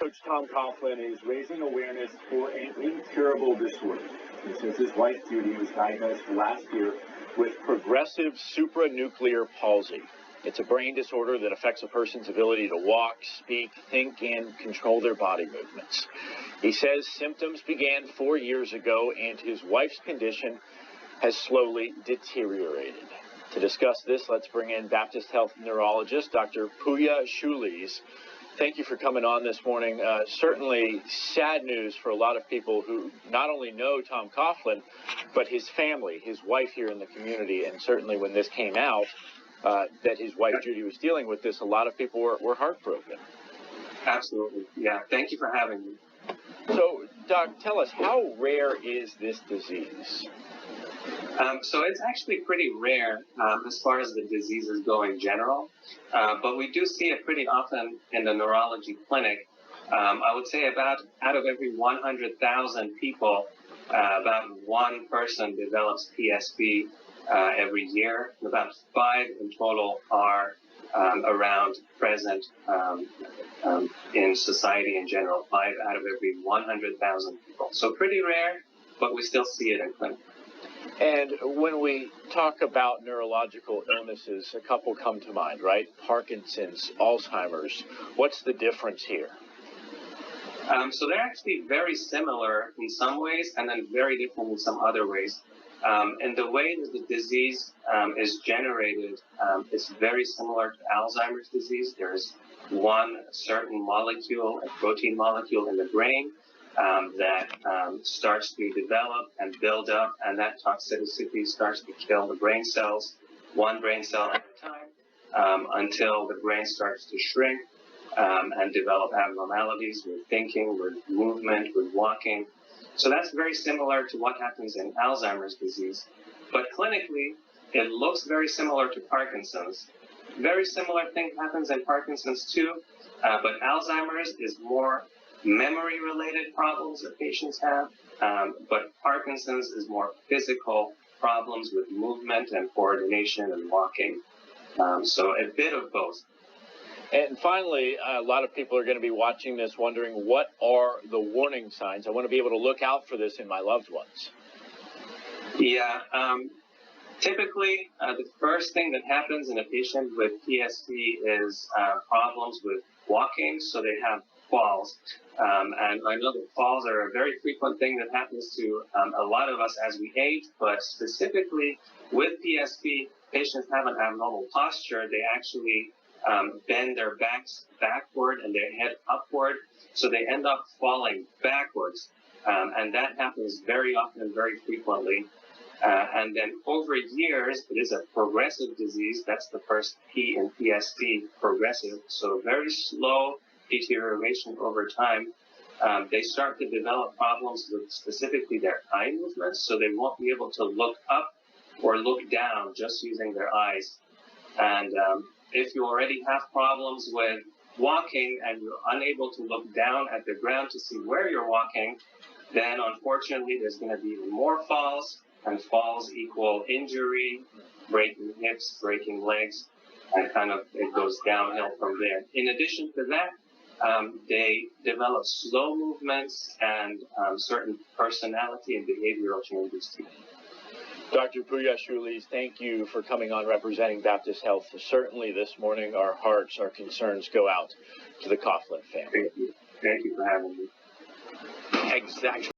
Coach Tom Coughlin is raising awareness for an incurable disorder. He says his wife, Judy, was diagnosed last year with progressive supranuclear palsy. It's a brain disorder that affects a person's ability to walk, speak, think, and control their body movements. He says symptoms began 4 years ago, and his wife's condition has slowly deteriorated. To discuss this, let's bring in Baptist Health neurologist Dr. Pouya Shooliz. Thank you for coming on this morning. Certainly sad news for a lot of people who not only know Tom Coughlin, but his family, his wife here in the community. And certainly when this came out, that his wife Judy was dealing with this, a lot of people were heartbroken. Absolutely. Yeah. Thank you for having me. So, Doc, tell us, how rare is this disease? So it's actually pretty rare as far as the diseases go in general, but we do see it pretty often in the neurology clinic. I would say about out of every 100,000 people, about one person develops PSP every year. About 5 in total are around present in society in general, 5 out of every 100,000 people. So pretty rare, but we still see it in clinic. And when we talk about neurological illnesses, a couple come to mind, right? Parkinson's, Alzheimer's. What's the difference here? So they're actually very similar in some ways and then very different in some other ways. And the way that the disease is generated is very similar to Alzheimer's disease. There's one certain molecule, a protein molecule in the brain, that starts to develop and build up, and that toxicity starts to kill the brain cells, one brain cell at a time, until the brain starts to shrink and develop abnormalities with thinking, with movement, with walking. So that's very similar to what happens in Alzheimer's disease. But clinically, it looks very similar to Parkinson's. Very similar thing happens in Parkinson's too, but Alzheimer's is more memory-related problems that patients have, but Parkinson's is more physical problems with movement and coordination and walking. So a bit of both. And finally, a lot of people are going to be watching this wondering, what are the warning signs? I want to be able to look out for this in my loved ones. Yeah. Typically, the first thing that happens in a patient with PSP is problems with walking, so they have falls. And I know that falls are a very frequent thing that happens to a lot of us as we age, but specifically with PSP, patients have an abnormal posture. They actually bend their backs backward and their head upward, so they end up falling backwards. And that happens very often, very frequently. And then over years, it is a progressive disease. That's the first P in PSP, progressive. So very slow deterioration over time. They start to develop problems with specifically their eye movements, so they won't be able to look up or look down just using their eyes. And if you already have problems with walking and you're unable to look down at the ground to see where you're walking, then unfortunately there's going to be even more falls, and falls equal injury, breaking hips, breaking legs, and kind of it goes downhill from there. In addition to that, they develop slow movements and certain personality and behavioral changes too. Dr. Pouya Shooliz, thank you for coming on representing Baptist Health. Certainly this morning, our hearts, our concerns go out to the Coughlin family. Thank you. Thank you for having me. Exactly.